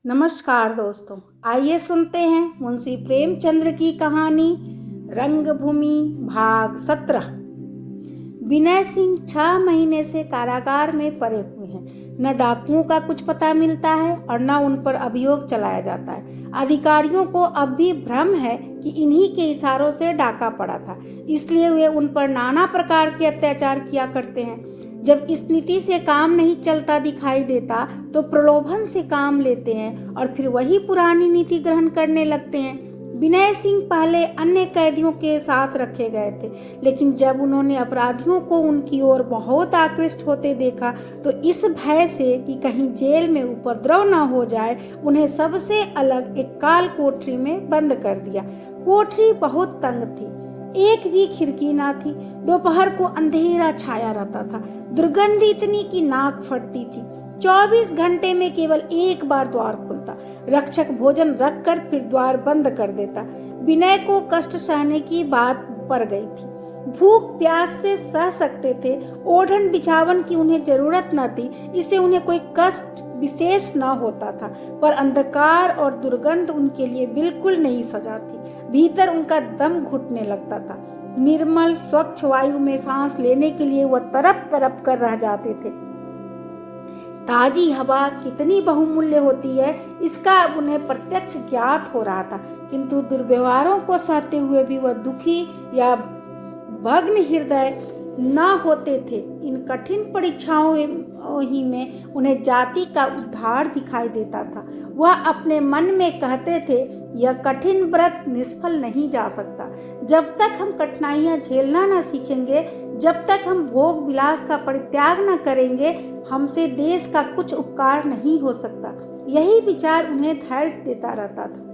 नमस्कार दोस्तों, आइए सुनते हैं मुंशी प्रेमचंद्र की कहानी रंगभूमि भाग 17। विनय सिंह 6 महीने से कारागार में पड़े हुए हैं। न डाकुओं का कुछ पता मिलता है और न उन पर अभियोग चलाया जाता है। अधिकारियों को अब भी भ्रम है कि इन्हीं के इशारों से डाका पड़ा था, इसलिए वे उन पर नाना प्रकार के अत्याचार किया करते हैं। जब इस नीति से काम नहीं चलता दिखाई देता तो प्रलोभन से काम लेते हैं और फिर वही पुरानी नीति ग्रहण करने लगते हैं। विनय सिंह पहले अन्य कैदियों के साथ रखे गए थे, लेकिन जब उन्होंने अपराधियों को उनकी ओर बहुत आकृष्ट होते देखा तो इस भय से कि कहीं जेल में उपद्रव न हो जाए, उन्हें सबसे अलग एक काल कोठरी में बंद कर दिया। कोठरी बहुत तंग थी, एक भी खिड़की ना थी। दोपहर को अंधेरा छाया रहता था, दुर्गंध इतनी कि नाक फटती थी। 24 घंटे में केवल एक बार द्वार खुलता। रक्षक भोजन रखकर फिर द्वार बंद कर देता। विनय को कष्ट सहने की बात पड़ गई थी। भूख प्यास से सह सकते थे, ओढ़न बिछावन की उन्हें जरूरत न थी, इससे उन्हें कोई कष्ट विशेष न होता था। पर अंधकार और दुर्गंध उनके लिए बिल्कुल नई सजा थी। भीतर उनका दम घुटने लगता था। निर्मल स्वच्छ वायु में सांस लेने के लिए वह तड़प तड़प कर रह जाते थे। ताजी हवा कितनी बहुमूल्य होती है, इसका अब उन्हें प्रत्यक्ष ज्ञात हो रहा था। किंतु दुर्व्यवहारों को सहते हुए भी वह दुखी या भग्न हृदय न होते थे। इन कठिन परीक्षाओं ही में उन्हें जाति का उद्धार दिखाई देता था। वह अपने मन में कहते थे, यह कठिन व्रत निष्फल नहीं जा सकता। जब तक हम कठिनाइयां झेलना न सीखेंगे, जब तक हम भोग विलास का परित्याग न करेंगे, हमसे देश का कुछ उपकार नहीं हो सकता। यही विचार उन्हें धैर्य देता रहता था।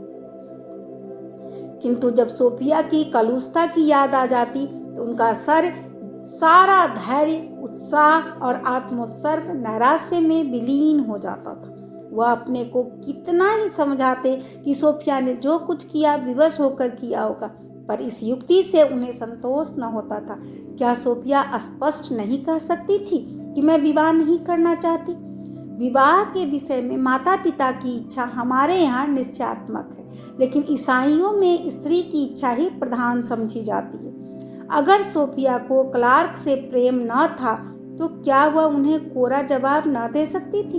किंतु जब सोफिया की कलुषता की याद आ जाती तो उनका सारा धैर्य, उत्साह और आत्मोत्सर्ग नैराश्य में विलीन हो जाता था। वह अपने को कितना ही समझाते कि सोफिया ने जो कुछ किया विवश होकर किया होगा, पर इस युक्ति से उन्हें संतोष न होता था। क्या सोफिया स्पष्ट नहीं कह सकती थी कि मैं विवाह नहीं करना चाहती? विवाह के विषय में माता पिता की इच्छा हमारे यहाँ निश्चयात्मक है, लेकिन ईसाइयों में स्त्री की इच्छा ही प्रधान समझी जाती है। अगर सोफिया को क्लार्क से प्रेम न था तो क्या वह उन्हें कोरा जवाब न दे सकती थी?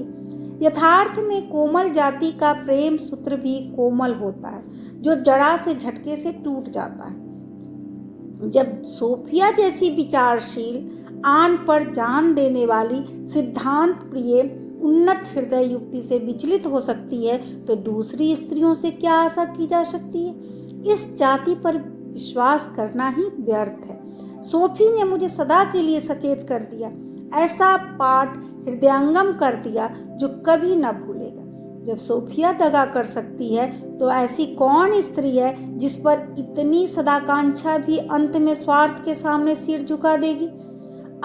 यथार्थ में कोमल जाति का प्रेम सूत्र भी कोमल होता है, जो जड़ा से झटके से टूट जाता है। जब सोफिया जैसी विचारशील, आन पर जान देने वाली, सिद्धांत प्रिय, उन्नत हृदय युक्ति से विचलित हो सकती है तो दूसरी स्त्रियों से क्या आशा की जा सकती है? इस जाति पर विश्वास करना ही व्यर्थ है। सोफी ने मुझे सदा के लिए सचेत कर दिया, ऐसा पाठ हृदयंगम कर दिया जो कभी न भूलेगा। जब सोफिया दगा कर सकती है तो ऐसी कौन स्त्री है जिस पर इतनी सदाकांक्षा भी अंत में स्वार्थ के सामने सिर झुका देगी?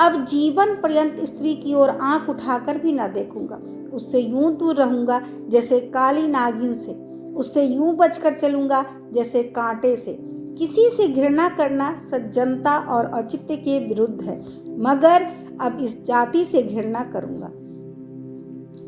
अब जीवन पर्यंत स्त्री की ओर आंख उठाकर भी न देखूंगा। उससे यूं दूर रहूंगा जैसे काली नागिन से, उससे यूं बचकर चलूंगा जैसे कांटे से। किसी से घृणा करना सज्जनता और औचित्य के विरुद्ध है, मगर अब इस जाति से घृणा करूंगा।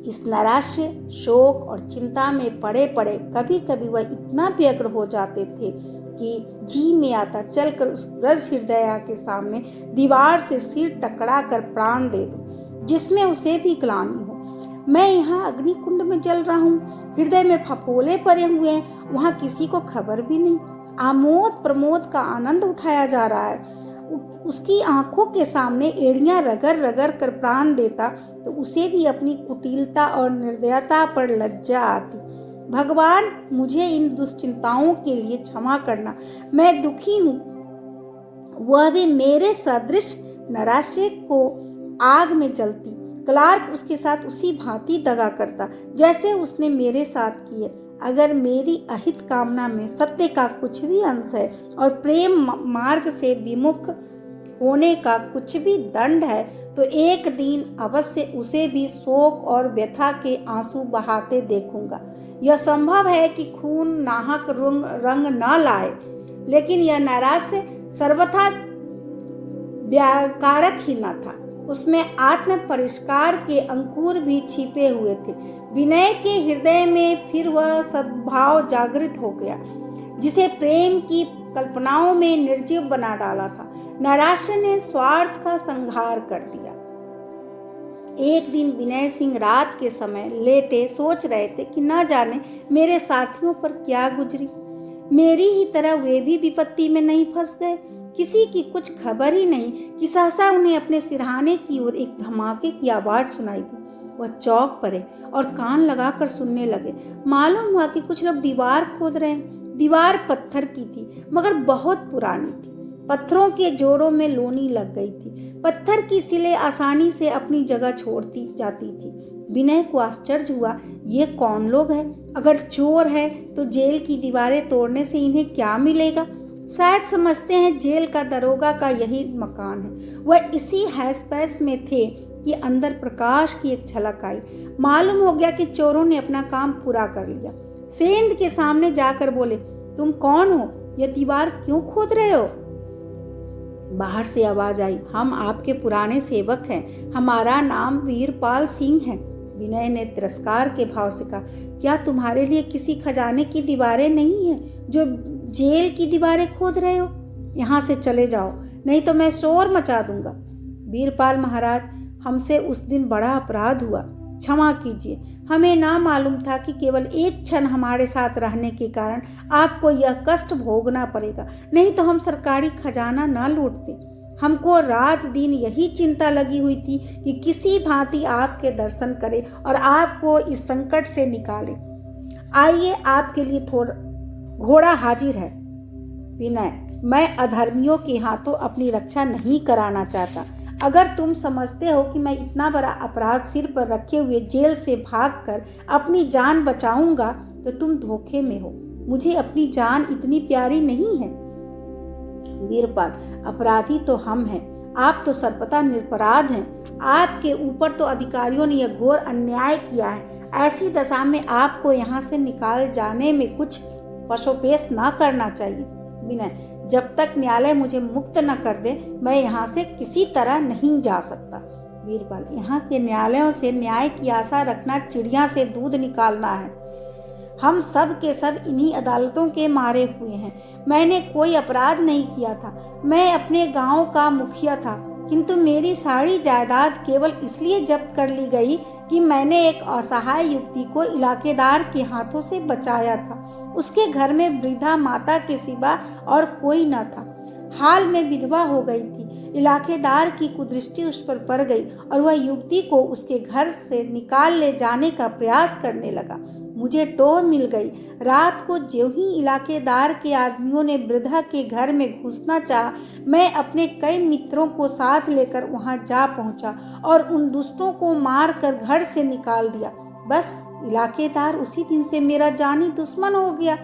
इस नैराश्य, शोक और चिंता में पड़े पड़े कभी कभी वह इतना व्यग्र हो जाते थे कि जी में आता चलकर उस ब्रज हृदया के सामने दीवार से सिर टकरा कर प्राण दे दूं, जिसमें उसे भी ग्लानि हो। मैं यहाँ अग्निकुंड में जल रहा हूँ, हृदय में फफोले पड़े हुए हैं, वहाँ किसी को खबर भी नहीं। आमोद प्रमोद का आनंद उठाया जा रहा है। उसकी आंखों के सामने एड़ियां रगड़ रगड़ कर प्राण देता तो उसे भी अपनी कुटिलता और निर्दयता पर लज्जा आती। भगवान, मुझे इन दुश्चिंताओं के लिए क्षमा करना। मैं दुखी हूँ। वह भी मेरे सदृश नराशे को आग में जलती। क्लार्क उसके साथ उसी भांति दगा करता जैसे उसने मेरे साथ किए। अगर मेरी अहित कामना में सत्य का कुछ भी अंश है और प्रेम मार्ग से विमुख होने का कुछ भी दंड है, तो एक दिन अवश्य उसे भी शोक और व्यथा के आंसू बहाते देखूंगा। यह संभव है कि खून नाहक रंग न लाए, लेकिन यह नैराश्य सर्वथा व्याकारक ही न था। उसमें आत्म परिष्कार के अंकुर भी छिपे हुए थे। विनय के हृदय में फिर वह सद्भाव जागृत हो गया जिसे प्रेम की कल्पनाओं में निर्जीव बना डाला था। नैराश्य ने स्वार्थ का संहार कर दिया। एक दिन विनय सिंह रात के समय लेटे सोच रहे थे कि न जाने मेरे साथियों पर क्या गुजरी, मेरी ही तरह वे भी विपत्ति में नहीं फंस गए। किसी की कुछ खबर ही नहीं कि सहसा उन्हें अपने सिरहाने की ओर एक धमाके की आवाज सुनाई दी। वह चौंक पड़े और कान लगाकर सुनने लगे। मालूम हुआ कि कुछ लोग दीवार खोद रहे हैं। दीवार पत्थर की थी मगर बहुत पुरानी थी। पत्थरों के जोड़ों में लोनी लग गई थी। पत्थर की सिलें आसानी से अपनी जगह छोड़ती जाती थी। विनय को आश्चर्य हुआ, ये कौन लोग हैं? अगर चोर है तो जेल की दीवारें तोड़ने से इन्हें क्या मिलेगा? शायद समझते हैं जेल का दरोगा का यही मकान है। वह इसी हैस-पैस में थे कि अंदर प्रकाश की एक झलक आई। मालूम हो गया कि चोरों ने अपना काम पूरा कर लिया। सेंध के सामने जाकर बोले, तुम कौन हो? यह दीवार क्यों खोद रहे हो? बाहर से आवाज आई, हम आपके पुराने सेवक हैं, हमारा नाम वीरपाल सिंह है। विनय ने तिरस्कार के भाव से कहा, क्या तुम्हारे लिए किसी खजाने की दीवारें नहीं हैं जो जेल की दीवारें खोद रहे हो? यहाँ से चले जाओ, नहीं तो मैं शोर मचा दूंगा। वीरपाल महाराज, हमसे उस दिन बड़ा अपराध हुआ, क्षमा कीजिए। हमें ना मालूम था कि केवल एक क्षण हमारे साथ रहने के कारण आपको यह कष्ट भोगना पड़ेगा, नहीं तो हम सरकारी खजाना ना लूटते। हमको रात दिन यही चिंता लगी हुई थी कि किसी भांति आपके दर्शन करें और आपको इस संकट से निकालें। आइए, आपके लिए थोड़ा घोड़ा हाजिर है। विनय, मैं अधर्मियों के हाथों अपनी रक्षा नहीं कराना चाहता। अगर तुम समझते हो कि मैं इतना बड़ा अपराध सिर पर रखे हुए जेल से भागकर अपनी जान बचाऊंगा तो तुम धोखे में हो। मुझे अपनी जान इतनी प्यारी नहीं है। वीरपाल, अपराधी तो हम हैं, आप तो सर्वथा निरपराध हैं। आपके ऊपर तो अधिकारियों ने यह घोर अन्याय किया है। ऐसी दशा में आपको यहाँ से निकाल जाने में कुछ पशोपेश न करना चाहिए। विनय, जब तक न्यायालय मुझे मुक्त न कर दे मैं यहाँ से किसी तरह नहीं जा सकता। वीरपाल, यहाँ के न्यायालयों से न्याय की आशा रखना चिड़िया से दूध निकालना है। हम सब के सब इन्हीं अदालतों के मारे हुए हैं। मैंने कोई अपराध नहीं किया था। मैं अपने गांव का मुखिया था, किंतु मेरी सारी जायदाद केवल इसलिए जब्त कर ली गई कि मैंने एक असहाय युवती को इलाकेदार के हाथों से बचाया था। उसके घर में वृद्धा माता के सिवा और कोई न था। हाल में विधवा हो गई थी। इलाकेदार की कुदृष्टि उस पर पड़ गई और वह युवती को उसके घर से निकाल ले जाने का प्रयास करने लगा। मुझे टोह मिल गई। रात को ज्यों ही इलाकेदार के आदमियों ने वृद्धा के घर में घुसना चाहा, मैं अपने कई मित्रों को साथ लेकर वहां जा पहुंचा और उन दुष्टों को मारकर घर से निकाल दिया। बस इलाकेदार उसी दिन से मेरा जानी दुश्मन हो गया।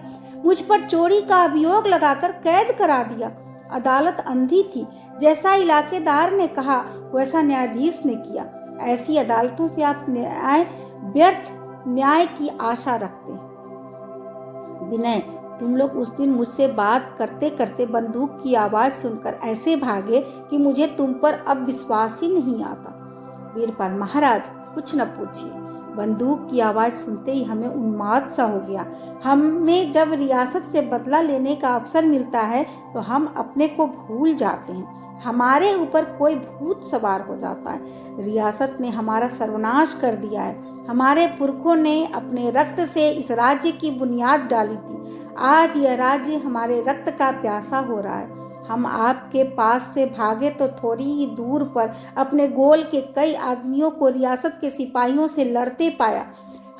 मुझ पर चोरी का अभियोग लगाकर कैद करा दिया। अदालत अंधी थी। जैसा इलाकेदार ने कहा वैसा न्यायाधीश ने किया। ऐसी अदालतों से आप व्यर्थ न्याय की आशा रखते हैं। विनय, तुम लोग उस दिन मुझसे बात करते करते बंदूक की आवाज सुनकर ऐसे भागे कि मुझे तुम पर अब विश्वास ही नहीं आता। वीरपाल, महाराज कुछ न पूछिए। बंदूक की आवाज़ सुनते ही हमें उन्माद सा हो गया। हमें जब रियासत से बदला लेने का अवसर मिलता है तो हम अपने को भूल जाते हैं। हमारे ऊपर कोई भूत सवार हो जाता है। रियासत ने हमारा सर्वनाश कर दिया है। हमारे पुरखों ने अपने रक्त से इस राज्य की बुनियाद डाली थी। आज यह राज्य हमारे रक्त का प्यासा हो रहा है। हम आपके पास से भागे तो थोड़ी ही दूर पर अपने गोल के कई आदमियों को रियासत के सिपाहियों से लड़ते पाया।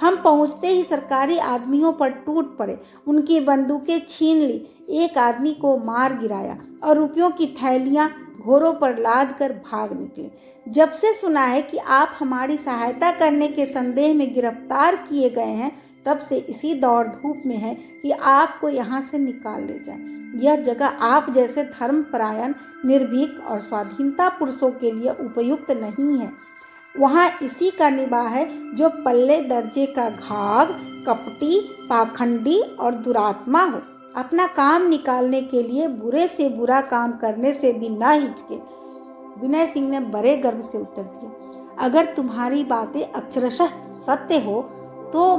हम पहुंचते ही सरकारी आदमियों पर टूट पड़े, उनकी बंदूकें छीन ली, एक आदमी को मार गिराया और रुपयों की थैलियां घोड़ों पर लाद कर भाग निकले। जब से सुना है कि आप हमारी सहायता करने के संदेह में गिरफ्तार किए गए हैं, तब से इसी दौड़ धूप में है कि आपको यहाँ से निकाल ले जाए। यह जगह आप जैसे धर्मपरायण, निर्भीक और स्वाधीनता पुरुषों के लिए उपयुक्त नहीं है। वहाँ इसी का निवाह है जो पल्ले दर्जे का घाघ, कपटी, पाखंडी और दुरात्मा हो। अपना काम निकालने के लिए बुरे से बुरा काम करने से भी न हिचके। विनय सिंह ने बड़े गर्व से उत्तर दिया, अगर तुम्हारी बातें अक्षरशः सत्य हो तो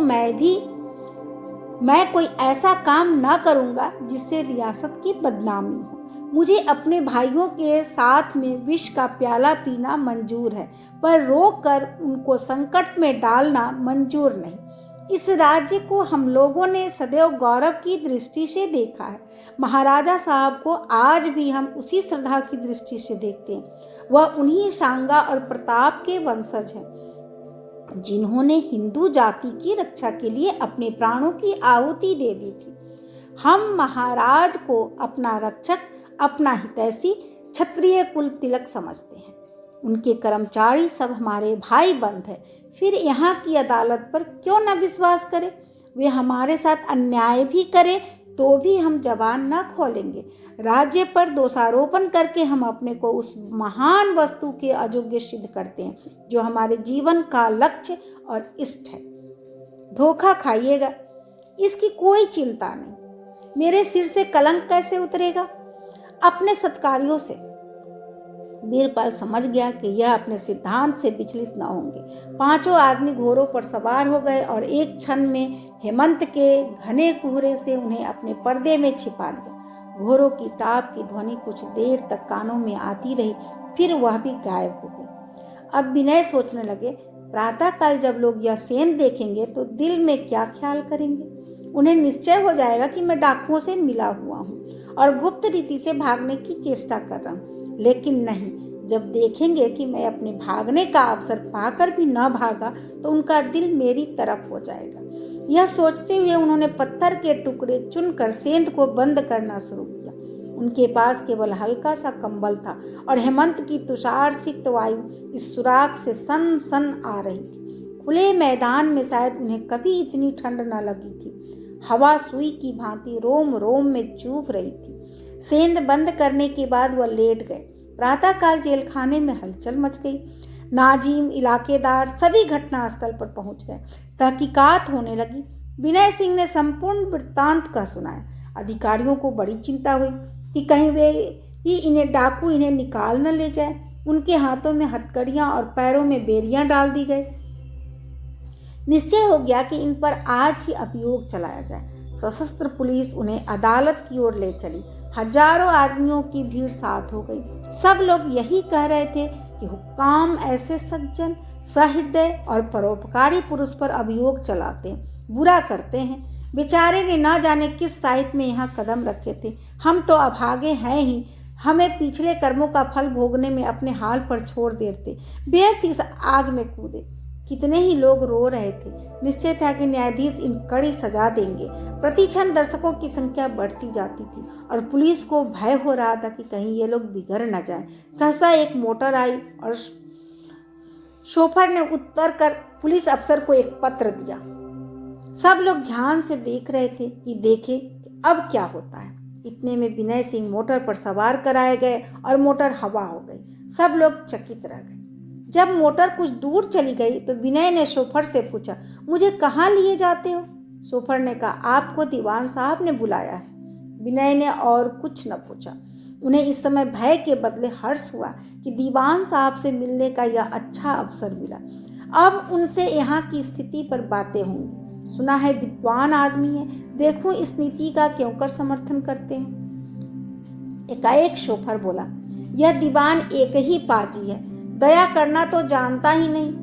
मैं कोई ऐसा काम ना करूँगा जिससे रियासत की बदनामी हो। मुझे अपने भाइयों के साथ में विष का प्याला पीना मंजूर है, पर रोक कर उनको संकट में डालना मंजूर नहीं। इस राज्य को हम लोगों ने सदैव गौरव की दृष्टि से देखा है। महाराजा साहब को आज भी हम उसी श्रद्धा की दृष्टि से देखते हैं। वह उन्हीं शांगा और प्रताप के वंशज हैं जिन्होंने हिंदू जाति की रक्षा के लिए अपने प्राणों की आहुति दे दी थी। हम महाराज को अपना रक्षक, अपना हितैषी, क्षत्रिय कुल तिलक समझते हैं। उनके कर्मचारी सब हमारे भाई बंद हैं। फिर यहाँ की अदालत पर क्यों न विश्वास करें? वे हमारे साथ अन्याय भी करें तो भी हम जबान न खोलेंगे। राज्य पर दोषारोपण करके हम अपने को उस महान वस्तु के अयोग्य सिद्ध करते हैं जो हमारे जीवन का लक्ष्य और इष्ट है। धोखा खाइएगा, इसकी कोई चिंता नहीं। मेरे सिर से कलंक कैसे उतरेगा? अपने सत्कार्यों से। बीरबल समझ गया कि यह अपने सिद्धांत से विचलित न होंगे। पांचों आदमी घोड़ों पर सवार हो गए और एक क्षण में हेमंत के घने कोहरे से उन्हें अपने पर्दे में छिपा लिया। घोड़ों की टाप की ध्वनि कुछ देर तक कानों में आती रही, फिर वह भी गायब हो गई। अब विनय सोचने लगे, प्रातःकाल जब लोग यह सेन देखेंगे तो दिल में क्या ख्याल करेंगे। उन्हें निश्चय हो जाएगा कि मैं डाकुओं से मिला हुआ हूँ और गुप्त रीति से भागने की चेष्टा कर रहा हूँ। लेकिन नहीं, जब देखेंगे कि मैं अपने भागने का अवसर पाकर भी न भागा तो उनका दिल मेरी तरफ हो जाएगा। यह सोचते हुए उन्होंने पत्थर के टुकड़े चुनकर सेंध को बंद करना शुरू किया। उनके पास केवल हल्का सा कंबल था और हेमंत की तुषार सिक्त वायु इस सुराख से सन सन आ रही थी। खुले मैदान में शायद उन्हें कभी इतनी ठंड न लगी थी। हवा सुई की भांति रोम रोम में चुभ रही थी। सेंध बंद करने के बाद वह लेट गए। प्रातःकाल जेल खाने में हलचल मच गई। नाजिम, इलाकेदार सभी घटनास्थल पर पहुंच गए। तहकीकात होने लगी। विनय सिंह ने संपूर्ण वृत्तांत का सुनाया। अधिकारियों को बड़ी चिंता हुई कि कहीं वे ही डाकू इन्हें निकाल न ले जाए। उनके हाथों में हथकड़ियां और पैरों में बेरियां डाल दी गई। निश्चय हो गया कि इन पर आज ही अभियोग चलाया जाए। सशस्त्र पुलिस उन्हें अदालत की ओर ले चली। हजारों आदमियों की भीड़ साथ हो गई। सब लोग यही कह रहे थे कि हुक्काम ऐसे सज्जन, सहृदय और परोपकारी पुरुष पर अभियोग चलाते हैं, बुरा करते हैं। बेचारे ने न जाने किस साहित्य में यहाँ कदम रखे थे। हम तो अभागे हैं ही, हमें पिछले कर्मों का फल भोगने में अपने हाल पर छोड़ देते, व्यर्थ इस आग में कूदे। कितने ही लोग रो रहे थे। निश्चय था कि न्यायाधीश इन कड़ी सजा देंगे। प्रतिक्षण दर्शकों की संख्या बढ़ती जाती थी और पुलिस को भय हो रहा था कि कहीं ये लोग बिगड़ न जाए। सहसा एक मोटर आई और शोफर ने उतर कर पुलिस अफसर को एक पत्र दिया। सब लोग ध्यान से देख रहे थे कि देखे अब क्या होता है। इतने में विनय सिंह मोटर पर सवार कराए गए और मोटर हवा हो गई। सब लोग चकित रह गए। जब मोटर कुछ दूर चली गई तो विनय ने शोफर से पूछा, मुझे कहाँ लिए जाते हो? शोफर ने कहा, आपको दीवान साहब ने बुलाया है। विनय ने और कुछ न पूछा। उन्हें इस समय भय के बदले हर्ष हुआ कि दीवान साहब से मिलने का यह अच्छा अवसर मिला। अब उनसे यहाँ की स्थिति पर बातें होंगी। सुना है विद्वान आदमी है, देखूं इस नीति का क्यों कर समर्थन करते हैं। एकाएक शोफर बोला, यह दीवान एक ही पाजी है, दया करना तो जानता ही नहीं।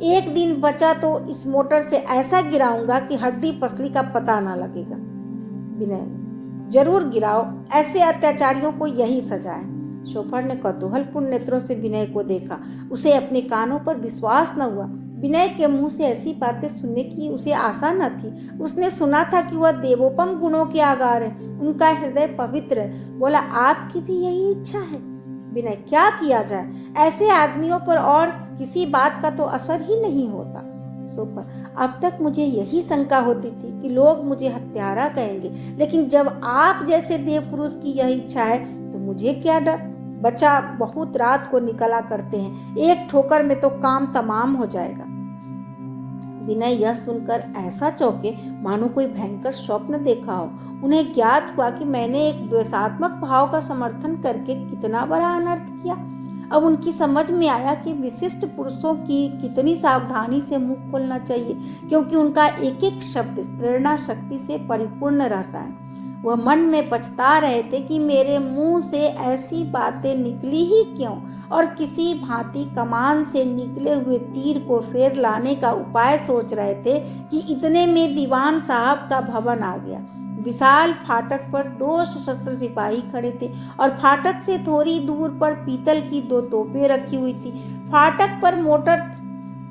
एक दिन बचा तो इस मोटर से ऐसा गिराऊंगा कि हड्डी पसली का पता ना लगेगा। विनय, जरूर गिराओ, ऐसे अत्याचारियों को यही सजा है। शोफर ने कौतूहलपूर्ण नेत्रों से विनय को देखा। उसे अपने कानों पर विश्वास न हुआ। विनय के मुंह से ऐसी बातें सुनने की उसे आशा न थी। उसने सुना था कि वह देवोपम गुणों के आगार है, उनका हृदय पवित्र है। बोला, आपकी भी यही इच्छा है? विनय, क्या किया जाए, ऐसे आदमियों पर और किसी बात का तो असर ही नहीं होता। शोफर, अब तक मुझे यही शंका होती थी कि लोग मुझे हत्यारा कहेंगे, लेकिन जब आप जैसे देव पुरुष की यह इच्छा है तो मुझे क्या डर। बच्चा बहुत रात को निकला करते हैं, एक ठोकर में तो काम तमाम हो जाएगा। विनय यह सुनकर ऐसा चौंके मानो कोई भयंकर स्वप्न देखा हो। उन्हें ज्ञात हुआ कि मैंने एक द्वेषात्मक भाव का समर्थन करके कितना बड़ा अनर्थ किया। अब उनकी समझ में आया कि विशिष्ट पुरुषों की कितनी सावधानी से मुंह खोलना चाहिए, क्योंकि उनका एक एक शब्द प्रेरणा शक्ति से परिपूर्ण रहता है। वह मन में पछता रहे थे कि मेरे मुंह से ऐसी बातें निकली ही क्यों, और किसी भांति कमान से निकले हुए तीर को फेर लाने का उपाय सोच रहे थे कि इतने में दीवान साहब का भवन आ गया। विशाल फाटक पर 2 सशस्त्र सिपाही खड़े थे और फाटक से थोड़ी दूर पर पीतल की 2 तोपें रखी हुई थी। फाटक पर मोटर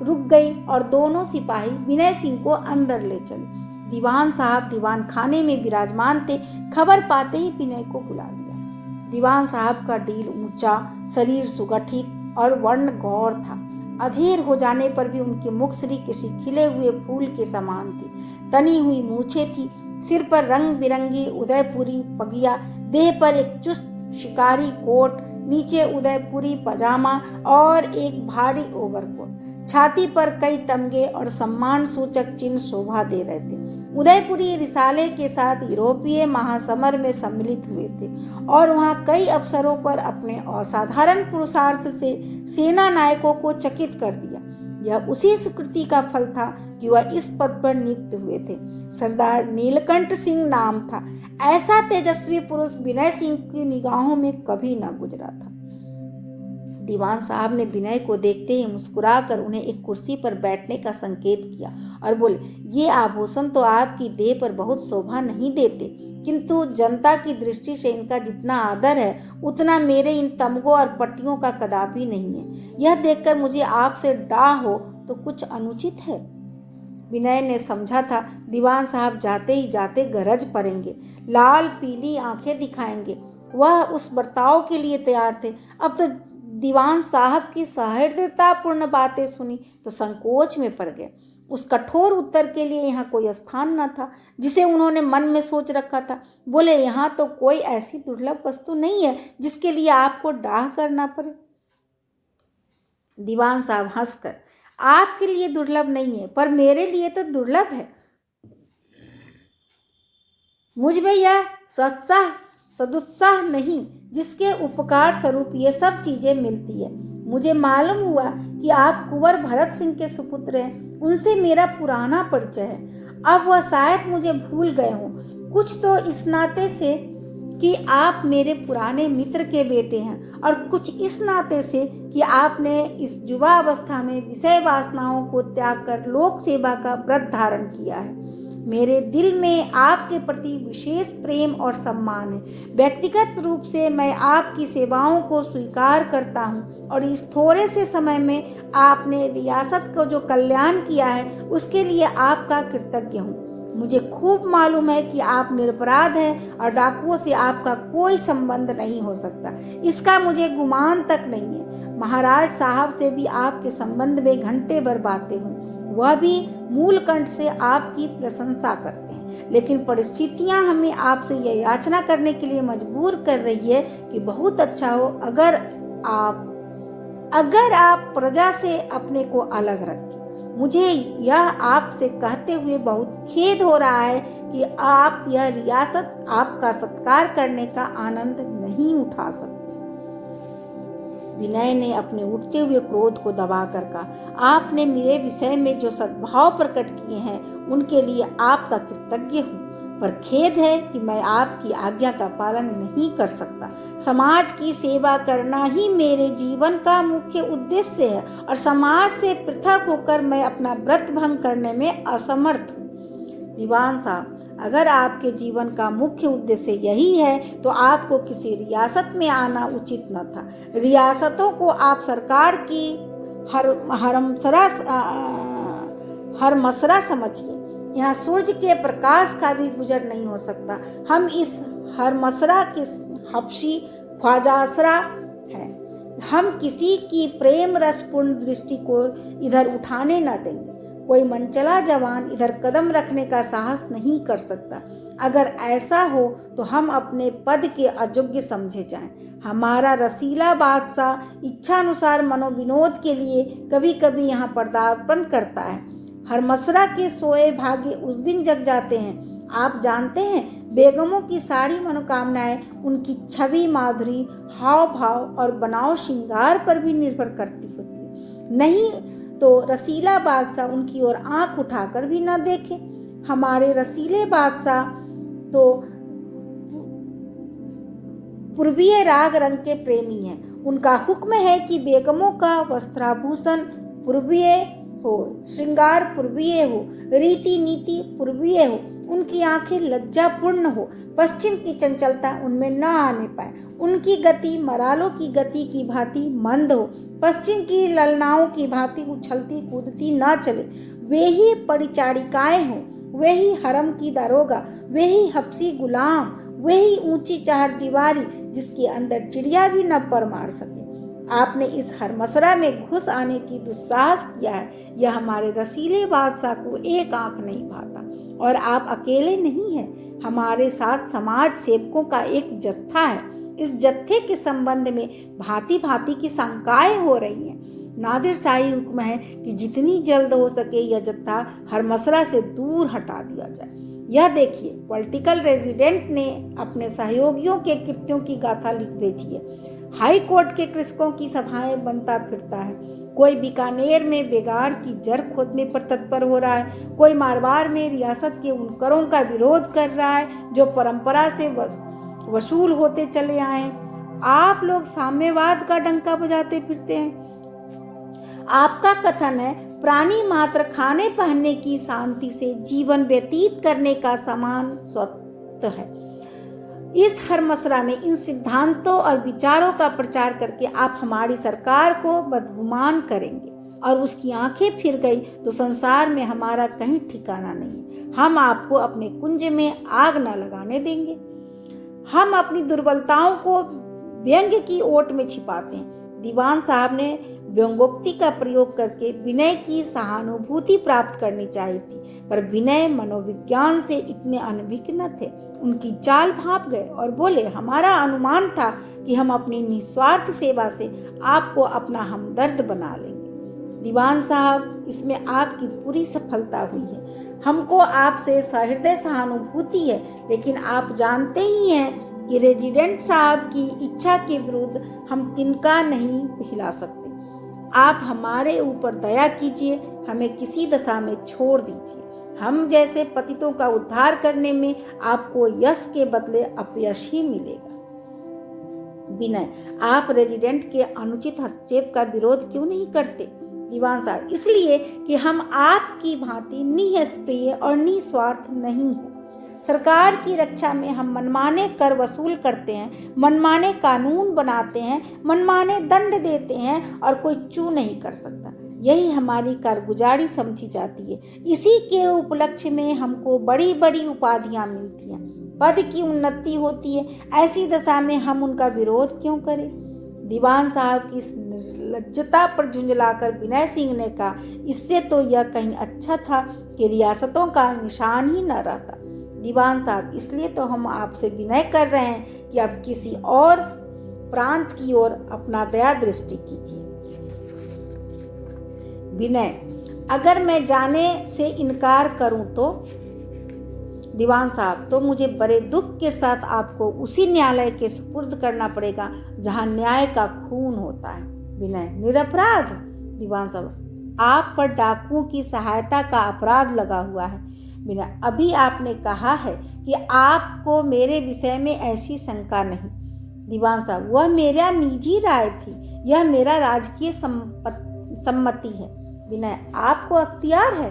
रुक गई और दोनों सिपाही विनय सिंह को अंदर ले चले। दीवान साहब दीवान खाने में विराजमान थे। खबर पाते ही विनय को बुला लिया। दीवान साहब का डील ऊंचा, शरीर सुगठित और वर्ण गौर था। अधेर हो जाने पर भी उनकी मुखश्री किसी खिले हुए फूल के समान थी। तनी हुई मूछें थी, सिर पर रंग बिरंगी उदयपुरी पगिया, देह पर एक चुस्त शिकारी कोट, नीचे उदयपुरी पजामा और एक भारी ओवरकोट। छाती पर कई तमगे और सम्मान सूचक चिन्ह शोभा दे रहे थे। उदयपुरी रिसाले के साथ यूरोपीय महासमर में सम्मिलित हुए थे और वहाँ कई अवसरों पर अपने असाधारण पुरुषार्थ से सेना नायकों को चकित कर दिया। यह उसी सुकृति का फल था कि वह इस पद पर नियुक्त हुए थे। सरदार नीलकंठ सिंह नाम था। ऐसा तेजस्वी पुरुष विनय सिंह की निगाहों में कभी न गुजरा था। दीवान साहब ने विनय को देखते ही मुस्कुराकर उन्हें एक कुर्सी पर बैठने का संकेत किया और बोले, ये आभूषण तो आपकी देह पर बहुत शोभा नहीं देते, किंतु जनता की दृष्टि से इनका जितना आदर है उतना मेरे इन तमगों और पट्टियों का कदापि नहीं है। यह देखकर मुझे आपसे डाह हो तो कुछ अनुचित है। विनय ने समझा था दीवान साहब जाते ही जाते गरज पड़ेंगे, लाल पीली आंखें दिखाएंगे। वह उस बर्ताव के लिए तैयार थे। अब तो दीवान साहब की सहृदयतापूर्ण बातें सुनी तो संकोच में पड़ गए। उस कठोर उत्तर के लिए यहाँ कोई स्थान न था जिसे उन्होंने मन में सोच रखा था। बोले, यहाँ तो कोई ऐसी दुर्लभ वस्तु नहीं है जिसके लिए आपको डाह करना पड़े। दीवान साहब हंसकर, आपके लिए दुर्लभ नहीं है पर मेरे लिए तो दुर्लभ है। मुझ में यह सदुत्साह नहीं जिसके उपकार स्वरूप ये सब चीजें मिलती है। मुझे मालूम हुआ कि आप कुंवर भरत सिंह के सुपुत्र हैं। उनसे मेरा पुराना परिचय है। अब वह शायद मुझे भूल गए हों, कुछ तो इस नाते से कि आप मेरे पुराने मित्र के बेटे हैं और कुछ इस नाते से कि आपने इस युवा अवस्था में विषय वासनाओं को त्याग कर लोक सेवा का व्रत धारण किया है। मेरे दिल में आपके प्रति विशेष प्रेम और सम्मान है। व्यक्तिगत रूप से मैं आपकी सेवाओं को स्वीकार करता हूँ और इस थोड़े से समय में आपने रियासत को जो कल्याण किया है उसके लिए आपका कृतज्ञ हूँ। मुझे खूब मालूम है कि आप निरपराध हैं और डाकुओं से आपका कोई संबंध नहीं हो सकता, इसका मुझे गुमान तक नहीं है। महाराज साहब से भी आपके संबंध में घंटे भर बातें हुई, वह भी मूल कंठ से आपकी प्रशंसा करते हैं, लेकिन परिस्थितियां हमें आपसे यह याचना करने के लिए मजबूर कर रही है कि बहुत अच्छा हो अगर आप प्रजा से अपने को अलग रखें। मुझे यह आपसे कहते हुए बहुत खेद हो रहा है कि आप यह रियासत आपका सत्कार करने का आनंद नहीं उठा सकते। विनय ने अपने उठते हुए क्रोध को दबाकर कहा, आपने मेरे विषय में जो सद्भाव प्रकट किए हैं उनके लिए आपका कृतज्ञ हूँ, पर खेद है कि मैं आपकी आज्ञा का पालन नहीं कर सकता। समाज की सेवा करना ही मेरे जीवन का मुख्य उद्देश्य है और समाज से पृथक होकर मैं अपना व्रत भंग करने में असमर्थ हूँ। दीवान साहब, अगर आपके जीवन का मुख्य उद्देश्य यही है तो आपको किसी रियासत में आना उचित न था। रियासतों को आप सरकार की हरमसरा समझिए। यहाँ सूरज के प्रकाश का भी गुजर नहीं हो सकता। हम इस हरमसरा की हफ्सी ख्वाजासरा है। हम किसी की प्रेम रसपूर्ण दृष्टि को इधर उठाने न देंगे। कोई मनचला जवान इधर कदम रखने का साहस नहीं कर सकता। अगर ऐसा हो तो हम अपने पद के अयोग्य समझे जाएं। हमारा रसीला बादशाह इच्छानुसार मनोविनोद के लिए कभी कभी यहाँ पदार्पण करता है। हरमसरा के सोए भाग्य उस दिन जग जाते हैं। आप जानते हैं बेगमों की सारी मनोकामनाएं उनकी छवि, माधुरी, हाव भाव और बनाव श्रृंगार पर भी निर्भर करती होती है। नहीं तो रसीला बादशाह उनकी ओर आंख उठाकर भी न देखे। हमारे रसीले बादशाह तो पूर्वीय राग रंग के प्रेमी हैं। उनका हुक्म है कि बेगमों का वस्त्राभूषण पूर्वीय हो, श्रृंगार पूर्वीय हो, रीति नीति पूर्वीय हो, उनकी आंखें लज्जापूर्ण हो, पश्चिम की चंचलता उनमें न आने पाए, उनकी गति मरालों की गति की भांति मंद हो, पश्चिम की ललनाओं की भांति उछलती कूदती न चले, वे ही परिचारिकाएं हो, वे ही हरम की दारोगा, वे ही हब्सी गुलाम, वे ही ऊंची चार दीवारी जिसके अंदर चिड़िया भी न पर मार सके। आपने इस हरमसरा में घुस आने की दुस्साहस किया है। यह हमारे रसीले बादशाह को एक आंख नहीं भाता। और आप अकेले नहीं हैं, हमारे साथ समाज सेवकों का एक जत्था है। इस जत्थे के संबंध में भांति भांति की शंकाएं हो रही हैं। नादिर शाही हुक्म है कि जितनी जल्द हो सके यह जत्था हरमसरा से दूर हटा दिया जाए। यह देखिए, पॉलिटिकल रेजिडेंट ने अपने सहयोगियों के कृत्यों की गाथा लिख भेजी है। हाई कोर्ट के कृषकों की सभाएं बनता फिरता है। कोई बीकानेर में बेगार की जड़ खोदने पर तत्पर हो रहा है, कोई मारवाड़ में रियासत के उन करों का विरोध कर रहा है जो परंपरा से वसूल होते चले आए। आप लोग साम्यवाद का डंका बजाते फिरते हैं। आपका कथन है प्राणी मात्र खाने पहनने की शांति से जीवन व्यतीत करने का समान स्वतः है। इस हरमसरा में इन सिद्धांतों और विचारों का प्रचार करके आप हमारी सरकार को बदगुमान करेंगे और उसकी आंखें फिर गई तो संसार में हमारा कहीं ठिकाना नहीं है। हम आपको अपने कुंज में आग न लगाने देंगे। हम अपनी दुर्बलताओं को व्यंग्य की ओट में छिपाते हैं। दीवान साहब ने व्यंग्योक्ति का प्रयोग करके विनय की सहानुभूति प्राप्त करनी चाहिए थी, पर विनय मनोविज्ञान से इतने अनभिज्ञ थे। उनकी चाल भांप गए और बोले, हमारा अनुमान था कि हम अपनी निस्वार्थ सेवा से आपको अपना हमदर्द बना लेंगे। दीवान साहब, इसमें आपकी पूरी सफलता हुई है। हमको आपसे सहृदय सहानुभूति है, लेकिन आप जानते ही हैं कि रेजिडेंट साहब की इच्छा के विरुद्ध हम तिनका नहीं हिला सकते। आप हमारे ऊपर दया कीजिए, हमें किसी दशा में छोड़ दीजिए। हम जैसे पतितों का उद्धार करने में आपको यश के बदले अपयश ही मिलेगा। विनय, आप रेजिडेंट के अनुचित हस्तक्षेप का विरोध क्यों नहीं करते? दीवान साहब, इसलिए कि हम आपकी भांति निष्क्रिय और निस्वार्थ नहीं हैं। सरकार की रक्षा में हम मनमाने कर वसूल करते हैं, मनमाने कानून बनाते हैं, मनमाने दंड देते हैं और कोई चू नहीं कर सकता। यही हमारी कारगुजारी समझी जाती है। इसी के उपलक्ष्य में हमको बड़ी बड़ी उपाधियां मिलती हैं, पद की उन्नति होती है। ऐसी दशा में हम उनका विरोध क्यों करें? दीवान साहब की निर्लज्जता पर झुंझलाकर विनय सिंह ने कहा, इससे तो यह कहीं अच्छा था कि रियासतों का निशान ही न रहता। दीवान साहब, इसलिए तो हम आपसे विनय कर रहे हैं कि आप किसी और प्रांत की ओर अपना दया दृष्टि कीजिए। विनय, अगर मैं जाने से इनकार करूं तो? दीवान साहब, तो मुझे बड़े दुख के साथ आपको उसी न्यायालय के सुपुर्द करना पड़ेगा जहां न्याय का खून होता है। विनय, निरपराध? दीवान साहब, आप पर डाकुओं की सहायता का अपराध लगा हुआ है। बिना, अभी आपने कहा है कि आपको मेरे विषय में ऐसी शंका नहीं। दीवान साहब, वह मेरा निजी राय थी, यह मेरा राजकीय सम्मति है। विनय, आपको अख्तियार है।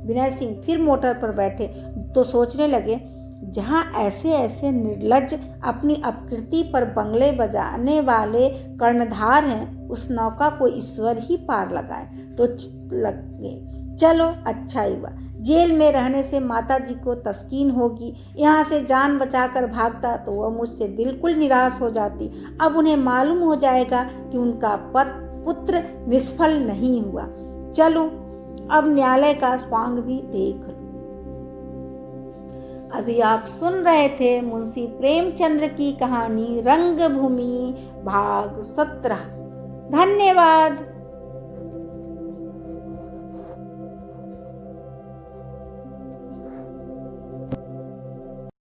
विनय सिंह फिर मोटर पर बैठे तो सोचने लगे, जहाँ ऐसे ऐसे निर्लज्ज अपनी अपकृति पर बंगले बजाने वाले कर्णधार हैं, उस नौका को ईश्वर ही पार लगाए तो लगे। चलो, अच्छा ही हुआ। जेल में रहने से माताजी को तस्कीन होगी। यहाँ से जान बचाकर भागता तो वह मुझसे बिल्कुल निराश हो जाती। अब उन्हें मालूम हो जाएगा कि उनका पुत्र निष्फल नहीं हुआ। चलो, अब न्यायालय का स्वांग भी देख लो। अभी आप सुन रहे थे मुंशी प्रेमचंद्र की कहानी रंगभूमि भाग 17। धन्यवाद।